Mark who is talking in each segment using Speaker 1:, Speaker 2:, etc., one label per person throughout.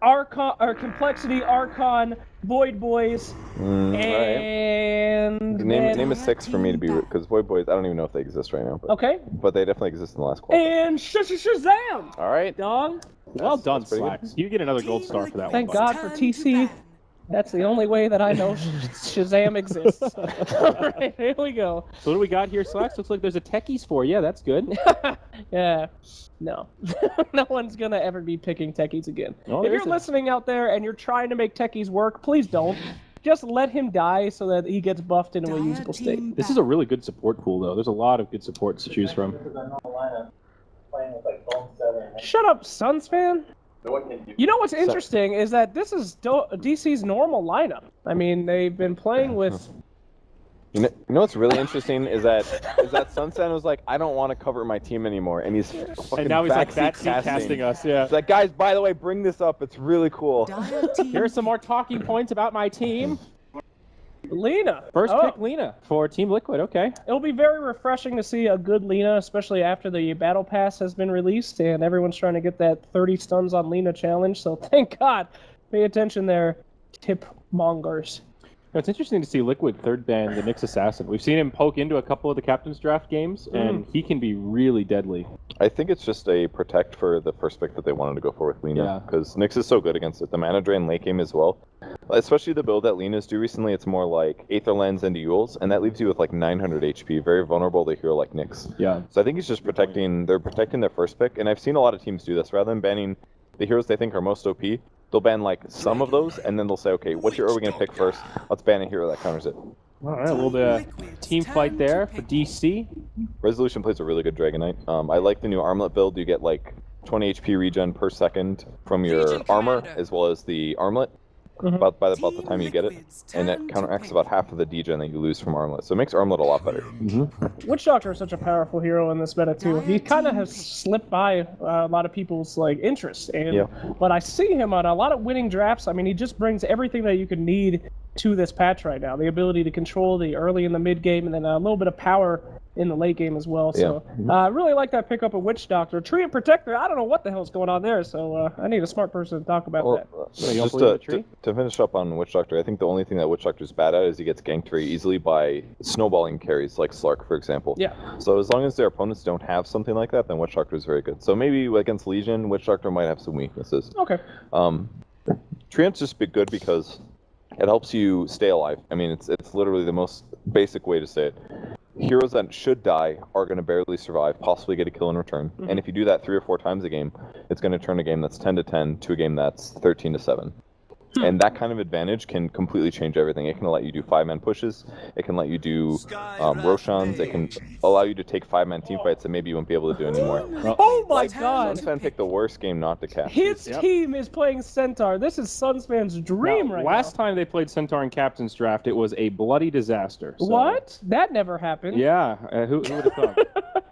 Speaker 1: Archon, or Complexity, Archon, Void Boys, and
Speaker 2: name a 6 for me to be, because Void Boys, I don't even know if they exist right now. But,
Speaker 1: okay.
Speaker 2: But they definitely exist in the last qualifier.
Speaker 1: And Shazam!
Speaker 2: All right.
Speaker 1: Dog.
Speaker 3: Well done, Slacks. You get another gold star for that
Speaker 1: Thank
Speaker 3: one.
Speaker 1: God for TC. That's the only way that I know Shazam exists. All right, here we go.
Speaker 3: So what do we got here, Slacks? Looks like there's a Techies for you. That's good.
Speaker 1: Yeah. No. No one's going to ever be picking Techies again.
Speaker 3: Oh,
Speaker 1: if you're listening out there and you're trying to make Techies work, please don't. Just let him die so that he gets buffed into a usable state.
Speaker 3: This is a really good support pool, though. There's a lot of good supports to choose from.
Speaker 1: Shut up, Suns fan. You know what's interesting is that this is DC's normal lineup. I mean, they've been playing with...
Speaker 2: You know what's really interesting is that Sunset was like, I don't want to cover my team anymore, and he's fucking
Speaker 3: and now he's like
Speaker 2: backseat
Speaker 3: casting us. Yeah.
Speaker 2: He's like, guys, by the way, bring this up. It's really cool.
Speaker 3: Here's some more talking points about my team.
Speaker 1: Lena.
Speaker 3: First pick Lena for Team Liquid. Okay.
Speaker 1: It'll be very refreshing to see a good Lena, especially after the Battle Pass has been released and everyone's trying to get that 30 stuns on Lena challenge. So thank God. Pay attention there, tip mongers.
Speaker 3: It's interesting to see Liquid third ban the Nyx Assassin. We've seen him poke into a couple of the Captain's Draft games, and he can be really deadly.
Speaker 2: I think it's just a protect for the first pick that they wanted to go for with Lena, because Nyx is so good against it. The mana drain late game as well. Especially the build that Lena's do recently, it's more like Aether Lens and Euls, and that leaves you with like 900 HP, very vulnerable to a hero like Nyx.
Speaker 3: Yeah.
Speaker 2: So I think he's just protecting their first pick, and I've seen a lot of teams do this. Rather than banning the heroes they think are most OP, they'll ban like some of those, and then they'll say, okay, what hero are we going to pick first? Let's ban a hero that counters it.
Speaker 3: All right, well, the team fight there for DC.
Speaker 2: Resolution plays a really good Dragon Knight. I like the new armlet build. You get like 20 HP regen per second from your armor, as well as the armlet. About the time you get it, and it counteracts about half of the degen that you lose from Armlet, so it makes Armlet a lot better.
Speaker 1: Witch Doctor is such a powerful hero in this meta too. He kind of has slipped by a lot of people's like interest, but I see him on a lot of winning drafts. I mean, he just brings everything that you could need to this patch right now. The ability to control the early and the mid game, and then a little bit of power in the late game as well. So I really like that pickup of Witch Doctor. Tree and Protector, I don't know what the hell's going on there, so I need a smart person to talk about that.
Speaker 2: Just to finish up on Witch Doctor, I think the only thing that Witch Doctor's bad at is he gets ganked very easily by snowballing carries like Slark, for example.
Speaker 1: Yeah.
Speaker 2: So as long as their opponents don't have something like that, then Witch Doctor is very good. So maybe against Legion, Witch Doctor might have some weaknesses.
Speaker 1: Okay.
Speaker 2: Treant's just good because it helps you stay alive. I mean, it's literally the most basic way to say it. Heroes that should die are going to barely survive, possibly get a kill in return. And if you do that 3 or 4 times a game, it's going to turn a game that's 10-10 to a game that's 13-7. And that kind of advantage can completely change everything. It can let you do 5-man pushes. It can let you do Roshans. It can allow you to take 5-man team fights that maybe you won't be able to do anymore.
Speaker 1: Oh my God!
Speaker 2: Sunsfan picked the worst game not to catch.
Speaker 1: His team is playing Centaur. This is Sunsfan's dream right now.
Speaker 3: Last time they played Centaur in Captain's Draft, it was a bloody disaster. So.
Speaker 1: What? That never happened.
Speaker 3: Yeah, who would have thought?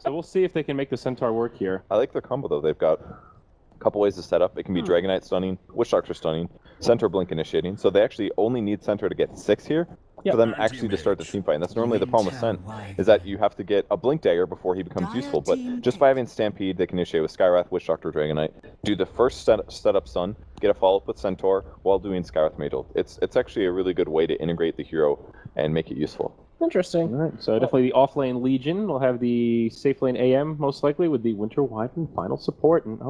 Speaker 3: So we'll see if they can make the Centaur work here.
Speaker 2: I like their combo, though. They've got a couple ways to set up. It can be Dragon Knight stunning, Witch Doctor stunning, Centaur Blink initiating. So they actually only need Centaur to get 6 here for them actually to start the team fight. And that's normally the problem with Cent, is that you have to get a Blink Dagger before he becomes useful. But just by having Stampede, they can initiate with Skywrath, Witch Doctor, Dragon Knight, do the first setup stun, get a follow-up with Centaur while doing Skywrath Mage ult. It's actually a really good way to integrate the hero and make it useful.
Speaker 1: Interesting.
Speaker 3: All right, so definitely the off-lane Legion. We'll have the safe lane AM, most likely, with the Winter Wyvern final support. And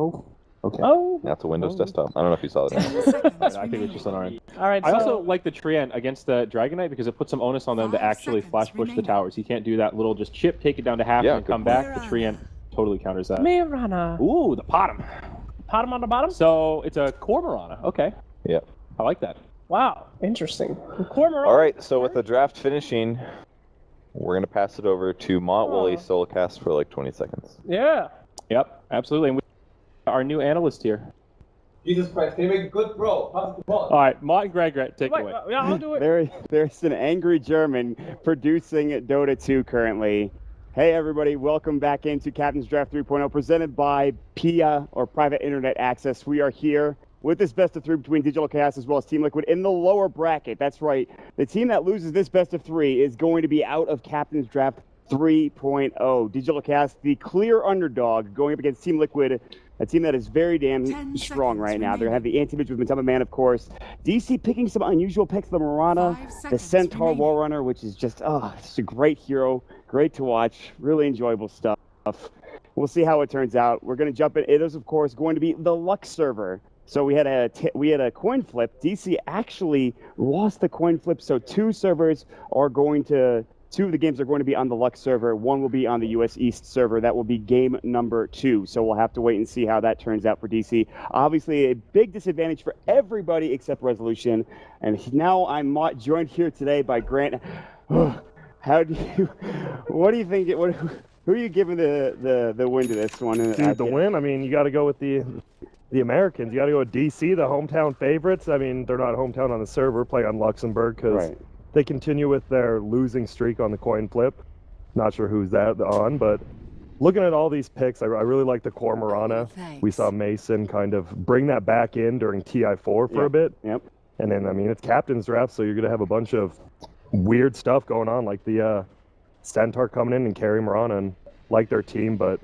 Speaker 2: That's a Windows desktop. I don't know if you saw that.
Speaker 3: I think it's just on our end.
Speaker 1: All right.
Speaker 3: I also like the Treant against the Dragon Knight because it puts some onus on them to actually flash push the towers. He can't do that little just chip, take it down to half, and then come back. The Treant totally counters that.
Speaker 1: Mirana.
Speaker 3: Ooh, the Potom.
Speaker 1: Potom on the bottom?
Speaker 3: So it's a core Mirana. Okay.
Speaker 2: Yeah.
Speaker 3: I like that.
Speaker 1: Wow. Interesting. Mirana.
Speaker 2: All right, so with the draft finishing, we're going to pass it over to Mont while he solo cast for like 20 seconds.
Speaker 1: Yeah.
Speaker 3: Yep, absolutely. And our new analyst here.
Speaker 4: Jesus Christ, can you make a good throw?
Speaker 3: All right, Mont and Greg, take it away.
Speaker 1: Yeah, I'll do it.
Speaker 5: There's an angry German producing Dota 2 currently. Hey everybody, welcome back into Captain's Draft 3.0 presented by PIA or Private Internet Access. We are here with this best of 3 between Digital Chaos as well as Team Liquid in the lower bracket. That's right. The team that loses this best of 3 is going to be out of Captain's Draft 3.0. Digital Chaos, the clear underdog, going up against Team Liquid, a team that is very damn strong right now. They have the anti-mage with Matama Man, of course. DC picking some unusual picks, the Mirana, the Centaur Wall Runner, which is just, it's a great hero, great to watch, really enjoyable stuff. We'll see how it turns out. We're going to jump in. It is, of course, going to be the Lux server. So we had a coin flip. DC actually lost the coin flip, so two of the games are going to be on the Lux server. One will be on the US East server. That will be game number 2. So we'll have to wait and see how that turns out for DC. Obviously, a big disadvantage for everybody except Resolution. And now I'm joined here today by Grant. What do you think? Who are you giving the win to this one?
Speaker 6: Dude, the win? I mean, you got to go with the Americans. You got to go with DC, the hometown favorites. I mean, they're not hometown on the server, play on Luxembourg because they continue with their losing streak on the coin flip. Not sure who's that on, but looking at all these picks, I really like the core Mirana. We saw Mason kind of bring that back in during TI4 for a bit.
Speaker 5: Yep.
Speaker 6: And then, I mean, it's captain's draft, so you're going to have a bunch of weird stuff going on, like the Centaur coming in and carrying Mirana and like their team, but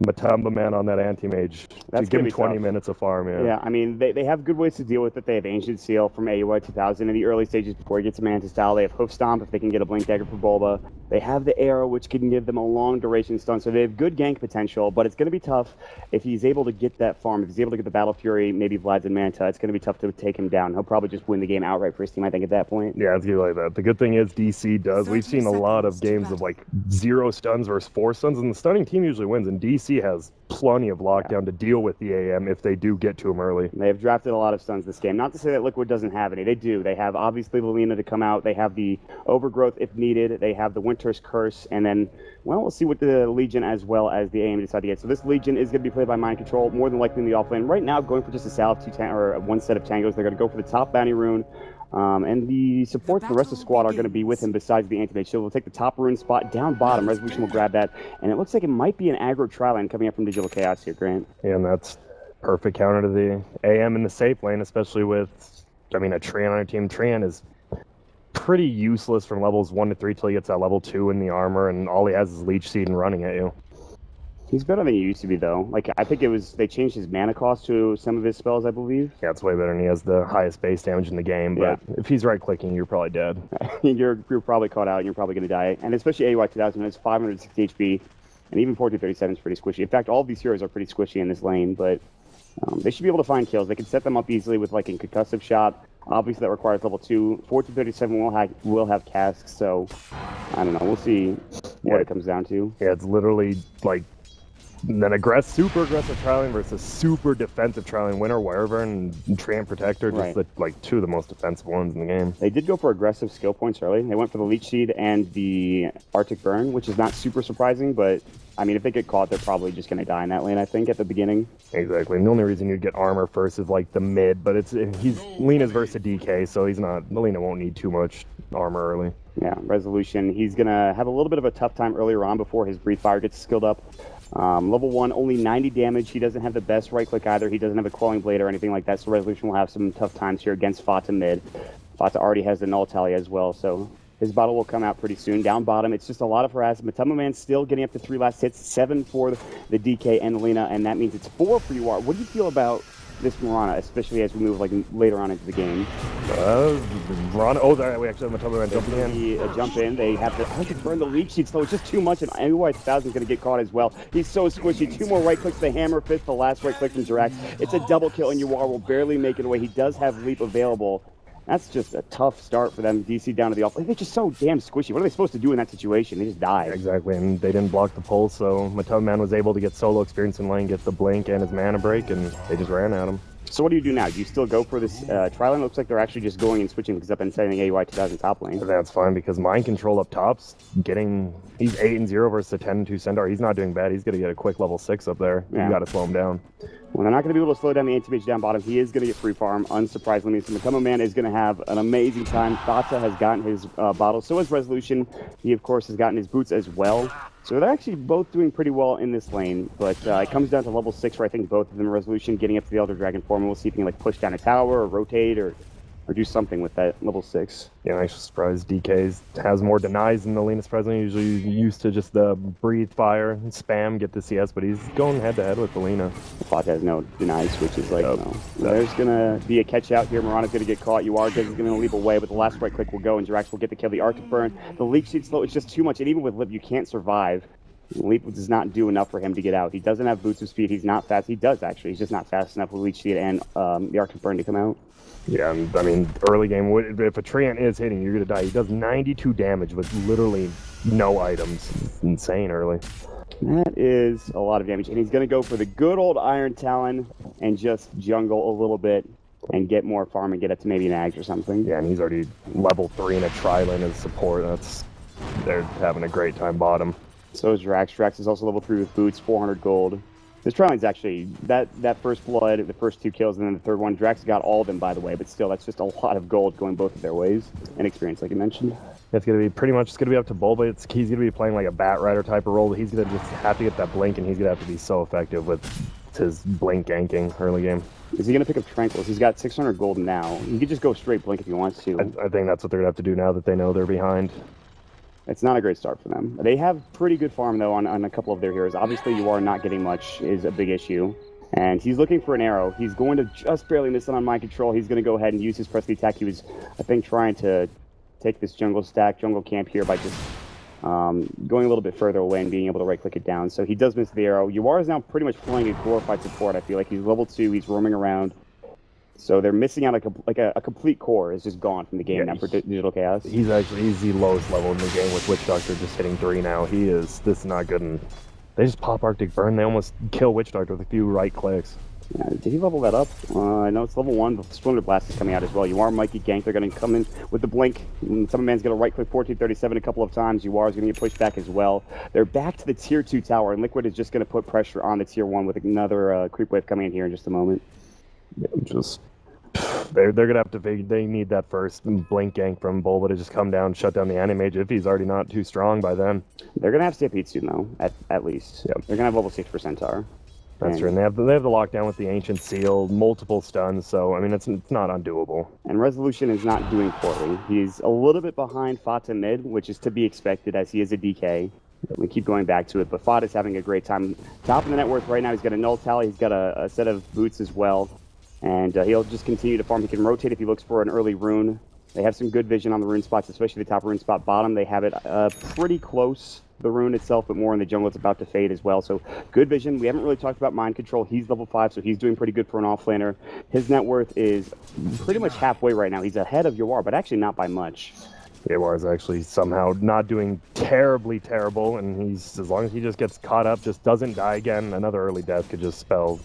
Speaker 6: Matamba Man on that anti-mage.
Speaker 5: That's
Speaker 6: give him
Speaker 5: tough.
Speaker 6: 20 minutes of farm,
Speaker 5: Yeah, I mean, they have good ways to deal with it. They have Ancient Seal from AUI 2000 in the early stages before he gets a Manta Style. They have Hoof Stomp if they can get a Blink Dagger for Bulba. They have the Arrow, which can give them a long duration stun. So they have good gank potential, but it's going to be tough if he's able to get that farm. If he's able to get the Battle Fury, maybe Vlad's and Manta, it's going to be tough to take him down. He'll probably just win the game outright for his team, I think, at that point.
Speaker 6: Yeah, it's like that. The good thing is DC does. We've seen a lot of games of like 0 stuns versus 4 stuns, and the stunning team usually wins, and DC has plenty of lockdown to deal with the AM if they do get to him early.
Speaker 5: They have drafted a lot of stuns this game. Not to say that Liquid doesn't have any. They do. They have, obviously, Lilina to come out. They have the Overgrowth if needed. They have the Winter's Curse. And then, well, we'll see what the Legion as well as the AM decide to get. So this Legion is going to be played by Mind Control, more than likely in the offlane. Right now, going for just a salve, one set of tangos. They're going to go for the top bounty rune. And the supports, the rest of the squad, are going to be with him besides the anti-mage. So we'll take the top rune spot down bottom. Resolution will grab that. And it looks like it might be an aggro tri-lane coming up from Digital Chaos here, Grant.
Speaker 6: Yeah, and that's perfect counter to the AM in the safe lane, especially with, I mean, a Trian on your team. Trian is pretty useless from levels 1 to 3 till he gets that level 2 in the armor, and all he has is Leech Seed and running at you.
Speaker 5: He's better than he used to be, though. Like, I think they changed his mana cost to some of his spells, I believe.
Speaker 6: Yeah, it's way better, and he has the highest base damage in the game, but if he's right-clicking, you're probably dead.
Speaker 5: you're probably caught out, and you're probably going to die. And especially AUI 2000 has 560 HP, and even 1437 is pretty squishy. In fact, all of these heroes are pretty squishy in this lane, but they should be able to find kills. They can set them up easily with, like, a concussive shot. Obviously, that requires level 2. 1437 will have casks, so I don't know. We'll see what it comes down to.
Speaker 6: Yeah, it's literally, like, an super aggressive trialing versus super defensive trialing. Winter Wyvern and Tramp Protector, just like 2 of the most defensive ones in the game.
Speaker 5: They did go for aggressive skill points early. They went for the Leech Seed and the Arctic Burn, which is not super surprising, but I mean, if they get caught, they're probably just going to die in that lane, I think, at the beginning.
Speaker 6: Exactly. And the only reason you'd get armor first is like the mid, but Lena's versus DK, so Lena won't need too much armor early.
Speaker 5: Yeah, Resolution. He's going to have a little bit of a tough time earlier on before his Breathe Fire gets skilled up. Level 1, only 90 damage. He doesn't have the best right click either. He doesn't have a Quelling Blade or anything like that, so Resolution will have some tough times here against Fata mid. Fata already has the Null Tally as well, so his bottle will come out pretty soon. Down bottom, it's just a lot of harassment. Matama Man still getting up to 3 last hits, 7 for the DK and Lena, and that means it's 4 for you. What do you feel about this Mirana, especially as we move later on into the game?
Speaker 6: Mirana, there we actually have Matama Man jumping in.
Speaker 5: Jump in. They have to burn the Leech Seed, so it's just too much, and AUI 2000 is going to get caught as well. He's so squishy. 2 more right clicks, the Hammer Fist, the last right click from Jirax. It's a double kill, and Yuar will barely make it away. He does have Leap available. That's just a tough start for them. DC down to the off. They're just so damn squishy. What are they supposed to do in that situation? They just die.
Speaker 6: Exactly, and they didn't block the pulse, so Matama Man was able to get solo experience in lane, get the blink and his mana break, and they just ran at him.
Speaker 5: So what do you do now? Do you still go for this tri-lane? Looks like they're actually just going and switching things up and sending AUI 2000 top lane.
Speaker 6: That's fine, because Mind Control up top's he's 8-0 versus a 10-2 Centaur. He's not doing bad. He's going to get a quick level 6 up there. Yeah. You got to slow him down.
Speaker 5: Well, they're not going to be able to slow down the anti-mage down bottom. He is going to get free farm, unsurprisingly. So Matama Man is going to have an amazing time. Thata has gotten his bottle. So has Resolution. He, of course, has gotten his boots as well. So they're actually both doing pretty well in this lane. But it comes down to level 6 where I think both of them, Resolution getting up to the Elder Dragon form. And we'll see if he can push down a tower or rotate or or do something with that level 6.
Speaker 6: Yeah, I'm actually surprised DK has more denies than the Lena surprisingly. Usually used to just the breathe fire and spam, get the CS, but he's going head-to-head with the Lena.
Speaker 5: Fat has no deny switches, like, no. There's going to be a catch out here. Mirana's going to get caught. Uargez is going to leap away, but the last right click will go, and Jirax will get the kill. The Arctic Burn, the leak sheet slow, it's just too much, and even with Lip, you can't survive. Leap does not do enough for him to get out. He doesn't have boots of speed. He's not fast. He does, actually. He's just not fast enough with Leech Seed and the Arctic Burn to come out.
Speaker 6: Yeah, I mean, early game, if a Treant is hitting, you're going to die. He does 92 damage with literally no items. It's insane early.
Speaker 5: That is a lot of damage. And he's going to go for the good old Iron Talon and just jungle a little bit and get more farm and get up to maybe an Ags or something.
Speaker 6: Yeah, and he's already level 3 in a Trilane as support. They're having a great time bottom.
Speaker 5: So is Drax. Drax is also level 3 with boots, 400 gold. This Trilane's actually, that first blood, the first 2 kills, and then the third one, Drax got all of them, by the way, but still, that's just a lot of gold going both of their ways, and experience, like you mentioned.
Speaker 6: It's going to be pretty much, it's going to be up to Bulba. He's going to be playing like a Bat Rider type of role. He's going to just have to get that blink, and he's going to have to be so effective with his blink ganking early game.
Speaker 5: Is he going to pick up Tranquils? He's got 600 gold now. He could just go straight blink if he wants to.
Speaker 6: I think that's what they're going to have to do now that they know they're behind.
Speaker 5: It's not a great start for them. They have pretty good farm, though, on a couple of their heroes. Obviously, you are not getting much is a big issue. And he's looking for an arrow. He's going to just barely miss it on Mind Control. He's going to go ahead and use his press the attack. He was, I think, trying to take this jungle stack, jungle camp here by just going a little bit further away and being able to right-click it down. So he does miss the arrow. Uar is now pretty much playing a glorified support, I feel like. He's level 2. He's roaming around. So they're missing out a complete core is just gone from the game now for Digital Chaos.
Speaker 6: He's the lowest level in the game with Witch Doctor just hitting 3 now. This is not good. And they just pop Arctic Burn. They almost kill Witch Doctor with a few right clicks.
Speaker 5: Yeah, did he level that up? I know it's level 1, but Splendor Blast is coming out as well. You are Mikey Gank. They're going to come in with the blink. Summonman's going to right click 1437 a couple of times. You are going to get pushed back as well. They're back to the tier 2 tower, and Liquid is just going to put pressure on the tier 1 with another creep wave coming in here in just a moment.
Speaker 6: Yeah, they're gonna have to. They need that first blink gank from Bulba to just come down, shut down the Animage if he's already not too strong by then.
Speaker 5: They're gonna have Stampede soon though, at least.
Speaker 6: Yep.
Speaker 5: They're gonna have level 6 for Centaur.
Speaker 6: That's true. And they have the lockdown with the Ancient Seal, multiple stuns. So I mean, it's not undoable.
Speaker 5: And Resolution is not doing poorly. He's a little bit behind Fata mid, which is to be expected as he is a DK. We keep going back to it, but Fata's having a great time. Top of the net worth right now. He's got a null tally. He's got a set of boots as well. And he'll just continue to farm. He can rotate if he looks for an early rune. They have some good vision on the rune spots, especially the top rune spot bottom. They have it pretty close, the rune itself, but more in the jungle. It's about to fade as well. So good vision. We haven't really talked about Mind Control. He's level 5, so he's doing pretty good for an off-laner. His net worth is pretty much halfway right now. He's ahead of Yawar, but actually not by much.
Speaker 6: Yawar is actually somehow not doing terrible, and he's, as long as he just gets caught up, just doesn't die again, another early death could just spell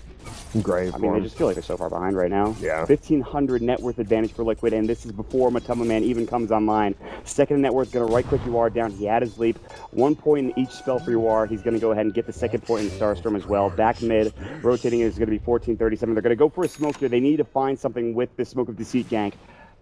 Speaker 6: grave.
Speaker 5: I mean, they just feel like they're so far behind right now.
Speaker 6: Yeah.
Speaker 5: 1,500 net worth advantage for Liquid, and this is before Matama Man even comes online. Second net worth, going to right-click Uar down. He had his leap. 1 point in each spell for Uar. He's going to go ahead and get the second point in Starstorm as well. Back mid, rotating is going to be 1437. They're going to go for a smoke here. They need to find something with this Smoke of Deceit gank.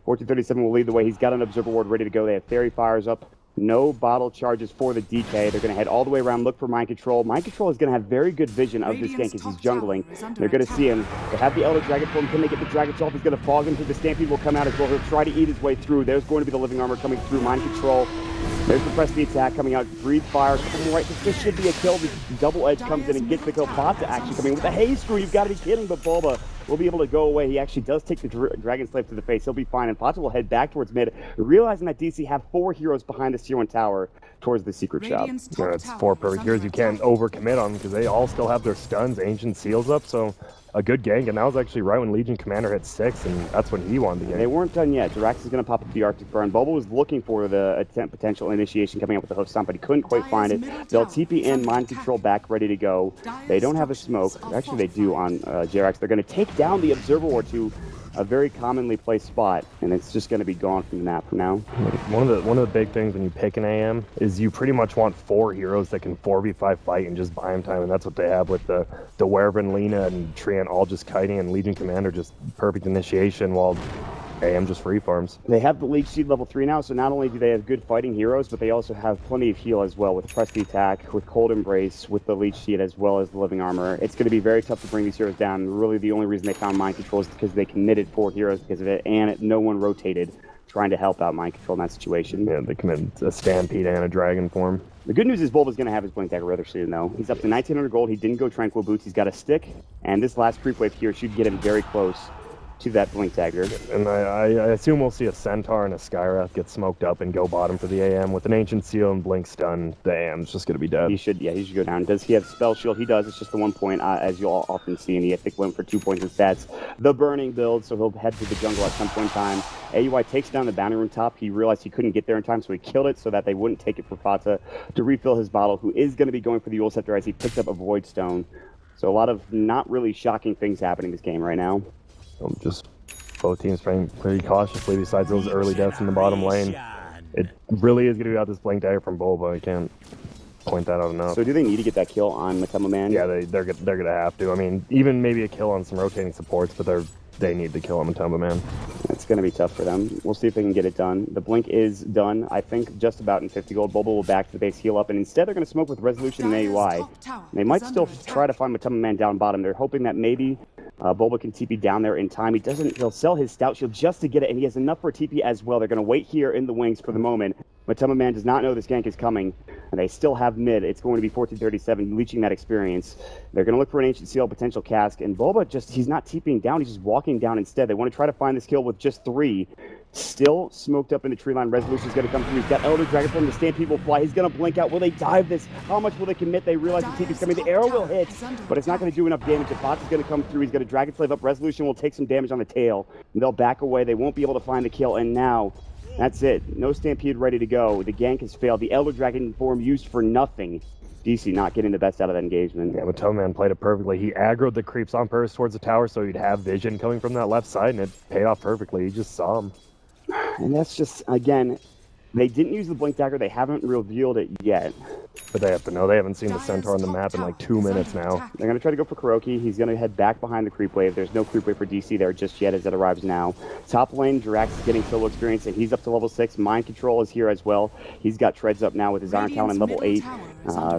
Speaker 5: 1437 will lead the way. He's got an Observer Ward ready to go. They have Fairy Fires up. No bottle charges for the DK. They're going to head all the way around, look for Mind Control. Mind Control is going to have very good vision of this gank as he's jungling. They're going to see him. They have the Elder Dragon for him. Can they get the Dragon off? He's going to fog him through. The Stampede will come out as well. He'll try to eat his way through. There's going to be the Living Armor coming through. Mind Control. There's the press the attack coming out. Breathe Fire. Coming right. This should be a kill. The Double Edge comes in and gets the kill. Bata actually coming in with the haze screw. You've got to be kidding, but Bulba will be able to go away. He actually does take the Dragon Slave to the face. He'll be fine, and Fata will head back towards mid, realizing that DC have 4 heroes behind this tier 1 tower towards the secret shop.
Speaker 6: Yeah, it's 4 perfect heroes. You can't overcommit on them because they all still have their stuns, Ancient Seals up, so a good gank, and that was actually right when Legion Commander hit 6, and that's when he won the game.
Speaker 5: They weren't done yet. Jirax is going to pop up the Arctic Burn. Bulba was looking for the potential initiation coming up with the Hoof Stomp, but he couldn't quite find it. They'll TP in, Mind Control back, ready to go. They don't have a smoke. Actually, they do on Jirax. They're going to take down the Observer Ward to a very commonly placed spot, and it's just going to be gone from the map for now.
Speaker 6: One of the big things when you pick an AM is you pretty much want 4 heroes that can 4v5 fight and just buy him time, and that's what they have with the Werevin, Lena, and Treant all just kiting, and Legion Commander just perfect initiation, while AM just free farms.
Speaker 5: They have the Leech Seed level 3 now, so not only do they have good fighting heroes, but they also have plenty of heal as well with Press the Attack, with Cold Embrace, with the Leech Seed, as well as the Living Armor. It's going to be very tough to bring these heroes down. Really, the only reason they found Mind Control is because they committed 4 heroes because of it, and no one rotated trying to help out Mind Control in that situation.
Speaker 6: Yeah, they committed a Stampede and a Dragon form.
Speaker 5: The good news is Bulba's going to have his Blink Dagger rather soon, though. He's up to 1,900 gold. He didn't go Tranquil Boots. He's got a stick, and this last creep wave here should get him very close to that Blink Dagger.
Speaker 6: And I assume we'll see a Centaur and a Skywrath get smoked up and go bottom for the AM. With an Ancient Seal and Blink Stun, the AM's just going to be dead.
Speaker 5: He should go down. Does he have Spell Shield? He does. It's just the 1 point, as you'll often see in the I think went for 2 points in stats. The Burning build, so he'll head to the jungle at some point in time. AUI takes down the bounty room top. He realized he couldn't get there in time, so he killed it so that they wouldn't take it for Fata to refill his bottle, who is going to be going for the Eul Scepter as he picked up a Void Stone. So a lot of not really shocking things happening in this game right now.
Speaker 6: Just both teams playing pretty cautiously besides those early deaths in the bottom lane. It really is going to be about this Blink Dagger from Bulba. I can't point that out enough.
Speaker 5: So do they need to get that kill on Matema Man?
Speaker 6: Yeah, they're going to have to. I mean, even maybe a kill on some rotating supports, but they need to kill on Matema Man.
Speaker 5: It's going to be tough for them. We'll see if they can get it done. The Blink is done, I think, just about in 50 gold. Bulba will back to the base, heal up, and instead they're going to smoke with Resolution and AUI. They might still try to find Matema Man down bottom. They're hoping that maybe Bulba can TP down there in time. He'll sell his Stout Shield just to get it, and he has enough for a TP as well. They're going to wait here in the wings for the moment. Matema Man does not know this gank is coming, and they still have mid. It's going to be 1437, leeching that experience. They're going to look for an Ancient Seal, potential cask, and Bulba he's not TPing down, he's just walking down instead. They want to try to find this kill with just 3. Still smoked up in the tree line. Resolution's going to come through. He's got Elder Dragon from the Stampede will fly. He's going to blink out. Will they dive this? How much will they commit? They realize the TP's coming. The arrow will hit, but it's not going to do enough damage. If Bots is going to come through, he's going to Dragon Slave up. Resolution will take some damage on the tail, and they'll back away. They won't be able to find the kill, and now that's it. No Stampede ready to go. The gank has failed. The Elder Dragon form used for nothing. DC not getting the best out of that engagement.
Speaker 6: Yeah, Matema Man played it perfectly. He aggroed the creeps on purpose towards the tower so he'd have vision coming from that left side, and it paid off perfectly. He just saw him.
Speaker 5: And that's just, again, they didn't use the Blink Dagger. They haven't revealed it yet.
Speaker 6: But they have to know. They haven't seen the Centaur on the map in like 2 minutes now.
Speaker 5: They're going to try to go for Kuroki. He's going to head back behind the creep wave. There's no creep wave for DC there just yet as it arrives now. Top lane, Jirax is getting solo experience, and he's up to level 6. Mind Control is here as well. He's got Treads up now with his Iron Talon in level 8.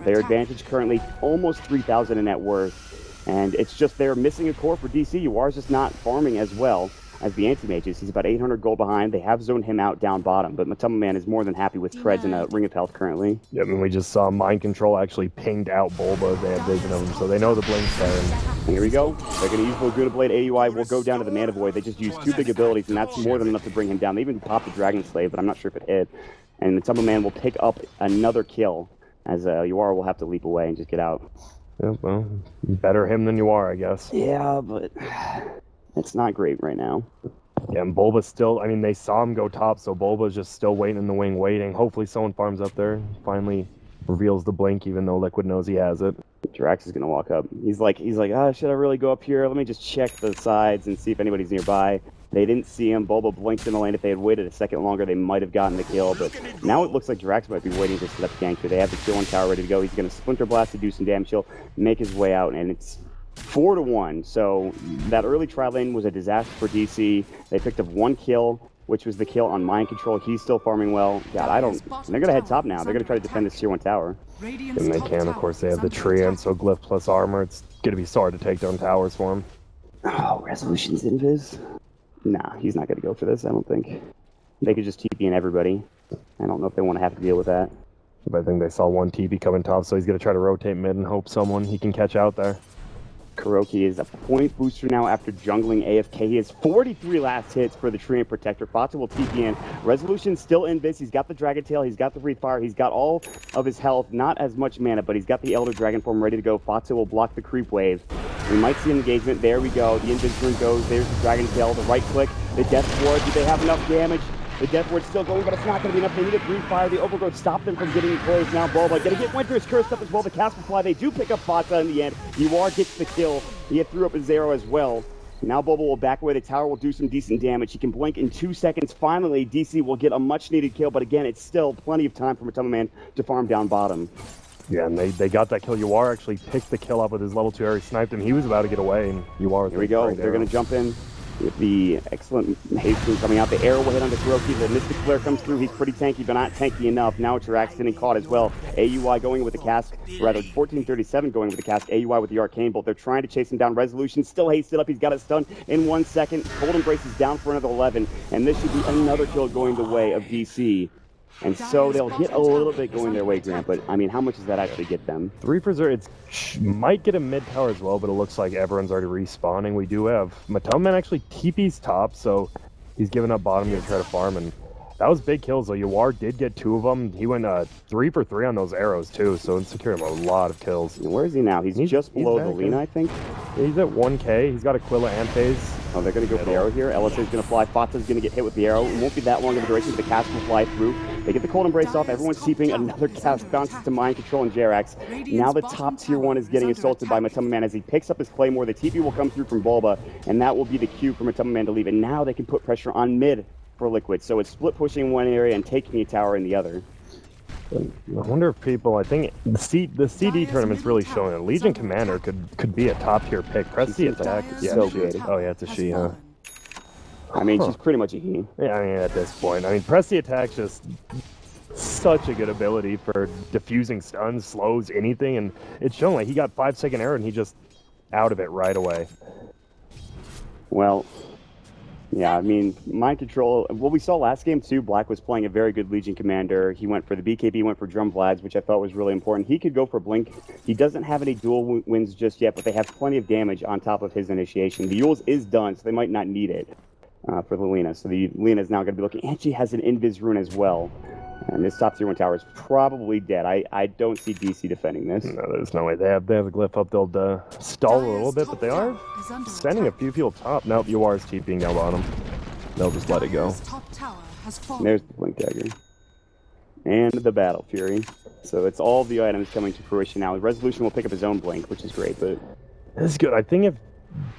Speaker 5: Their advantage currently almost 3,000 in net worth. And it's just they're missing a core for DC. UR's just not farming as well as the anti-mages. He's about 800 gold behind. They have zoned him out down bottom, but Matema Man is more than happy with Treads and a Ring of Health currently.
Speaker 6: Yeah, I mean, we just saw Mind Control actually pinged out Bulba. They have vision of him, so they know the Blink's there.
Speaker 5: Here we go. They're going to use Laguna Blade. AUI will go down to the Mana Void. They just used 2 big abilities, and that's more than enough to bring him down. They even popped the Dragon Slave, but I'm not sure if it hit. And Matema Man will pick up another kill, as Uara will have to leap away and just get out.
Speaker 6: Yeah, well, better him than you are, I guess.
Speaker 5: Yeah, but it's not great right now.
Speaker 6: Yeah, and Bulba's still, I mean, they saw him go top, so Bulba's just still waiting in the wing, waiting. Hopefully someone farms up there, finally reveals the Blink, even though Liquid knows he has it.
Speaker 5: Jirax is going to walk up. He's like, should I really go up here? Let me just check the sides and see if anybody's nearby. They didn't see him. Bulba blinked in the lane. If they had waited a second longer, they might have gotten the kill, but now it looks like Jirax might be waiting to set up gank here. They have the kill on tower ready to go. He's going to Splinter Blast to do some damage. He'll make his way out, and it's 4-1, so that early tri lane was a disaster for DC. They picked up 1 kill, which was the kill on Mind Control. He's still farming well. God, they're going to head top now. They're going to try to defend this tier 1 tower.
Speaker 6: And they can, of course. They have the Treant, so Glyph plus armor. It's going to be hard to take down towers for him.
Speaker 5: Oh, Resolution's Invis? Nah, he's not going to go for this, I don't think. They could just TP in everybody. I don't know if they want to have to deal with that.
Speaker 6: But I think they saw 1 TP coming top, so he's going to try to rotate mid and hope he can catch out there.
Speaker 5: Kuroki is a point booster now after jungling AFK. He has 43 last hits for the Treant Protector. Fata will TP in. Resolution still in this. He's got the Dragon Tail. He's got the Breathe Fire. He's got all of his health. Not as much mana, but he's got the Elder Dragon form ready to go. Fata will block the creep wave. We might see an engagement. There we go. The Invis goes. There's the Dragon Tail. The right click. The Death Ward. Do they have enough damage? The Death Ward's still going, but it's not going to be enough. They need a Breathe Fire. The Overgrowth stopped them from getting close. Now Bulba going to get Winter's Curse up as well. The Casper Fly. They do pick up Fata in the end. Uar gets the kill. He threw up his arrow as well. Now Bulba will back away. The tower will do some decent damage. He can blink in 2 seconds. Finally, DC will get a much-needed kill, but again, it's still plenty of time for Matema Man to farm down bottom.
Speaker 6: Yeah, and they got that kill. Uar actually picked the kill up with his level 2 arrow. He sniped him. He was about to get away, and Uar...
Speaker 5: Here we go. They're going to jump in. with the excellent haste coming out. The arrow will hit onto Kuroki. The Mystic Flare comes through. He's pretty tanky, but not tanky enough. Now Jirax getting caught as well. AUI going with the cast, rather 1437 going with the cast. AUI with the Arcane Bolt. They're trying to chase him down. Resolution still hasted up. He's got a stun in 1 second. Cold Embrace is down for another 11, and this should be another kill going the way of DC. And so they'll get a little bit going their way, Grant, but I mean, how much does that actually get them?
Speaker 6: 3 for 0. It might get a mid tower as well, but it looks like everyone's already respawning. We do have Matoma actually TP's top, so he's giving up bottom to try to farm, and that was big kills though. Yawar did get 2 of them. He went 3 for 3 on those arrows too, so it secured him a lot of kills.
Speaker 5: Where is he now? He's just below the Lina, I think.
Speaker 6: He's at 1k. He's got Aquila and phase.
Speaker 5: Oh, they're going to go for the arrow here. LSA is going to fly. Fata's going to get hit with the arrow. It won't be that long of a duration, but the cast will fly through. They get the Cold Embrace off. Everyone's TPing. Another cast bounces to Mind Control and Jerax. Now the top tier 1 is getting assaulted by Matoma Man as he picks up his Claymore. The TP will come through from Bulba, and that will be the cue for Matoma Man to leave. And now they can put pressure on mid for Liquid. So it's split pushing one area and taking a tower in the other.
Speaker 6: I wonder if people, I think the CD tournament's really showing that Legion Commander could be a top tier pick. Press the attack. Yeah,
Speaker 5: so good.
Speaker 6: Oh yeah, it's a she, huh?
Speaker 5: I mean, she's pretty much a he.
Speaker 6: Yeah, I mean, at this point. I mean, Press the attack's just such a good ability for diffusing stuns, slows, anything, and it's shown like he got 5-second arrow and he just out of it right away.
Speaker 5: Well, yeah, I mean, Mind Control, what we saw last game too, Black was playing a very good Legion Commander. He went for the BKB, went for Drum Vlads, which I thought was really important. He could go for Blink. He doesn't have any dual wins just yet, but they have plenty of damage on top of his initiation. The Yules is done, so they might not need it for the Lina. So the Lina is now going to be looking, and she has an Invis rune as well. And this top tier 1 tower is probably dead. I don't see DC defending this.
Speaker 6: No, there's no way. They have a glyph up. They'll stall a little bit, but they are sending a few people top. Nope, Yawar's TPing down bottom. They'll just let it go.
Speaker 5: There's the Blink Dagger. And the Battle Fury. So it's all the items coming to fruition now. Resolution will pick up his own Blink, which is great, but...
Speaker 6: This is good. I think if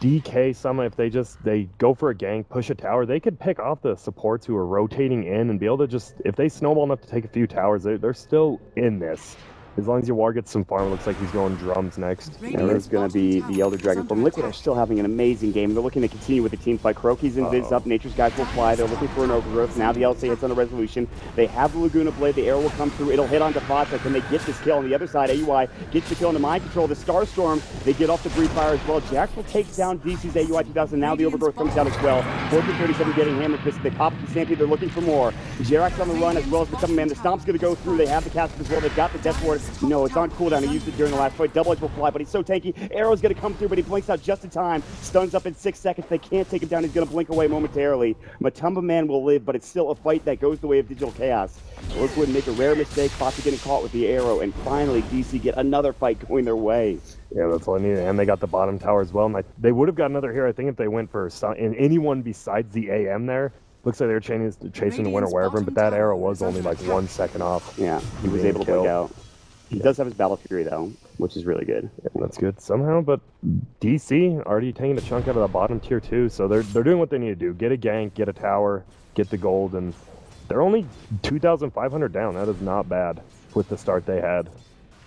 Speaker 6: DK if they go for a gank, push a tower, they could pick off the supports who are rotating in and be able to just, if they snowball enough to take a few towers, they're still in this. As long as Yawar gets some farm, it looks like he's going drums next.
Speaker 5: There's going to be the Elder Dragon from Liquid are still having an amazing game. They're looking to continue with the team fight. Kuroki's in Viz up. Nature's Guys will fly. They're looking for an overgrowth. Now the LC hits on a Resolution. They have the Laguna Blade. The arrow will come through. It'll hit onto Fata. Can they get this kill? On the other side, AUI gets the kill into Mind Control. The Starstorm, they get off the Breed Fire as well. Jax will take down DC's AUI 2000. Now the overgrowth comes down as well. 1437 getting hammered. They pop the Stampede. They're looking for more. Jerax on the run as well as Matoma Man. The Stomp's going to go through. They have the cast as well. They've got the Death Ward. No, it's on cooldown. He used it during the last fight. Double Edge will fly, but he's so tanky. Arrow's going to come through, but he blinks out just in time. Stuns up in 6 seconds. They can't take him down. He's going to blink away momentarily. Matoma Man will live, but it's still a fight that goes the way of Digital Chaos. Liquid make a rare mistake. Fata getting caught with the arrow, and finally DC get another fight going their way.
Speaker 6: Yeah, that's all I needed. And they got the bottom tower as well. And they would have got another here, I think, if they went for anyone besides the AM there. Looks like they were chasing the winner wherever, but that arrow was only like 1 second off.
Speaker 5: Yeah, he was able to blink out. He does have his Battle Fury, though, which is really good.
Speaker 6: Yeah, that's good somehow, but DC already taking a chunk out of the bottom tier 2, so they're doing what they need to do. Get a gank, get a tower, get the gold, and they're only 2,500 down. That is not bad with the start they had.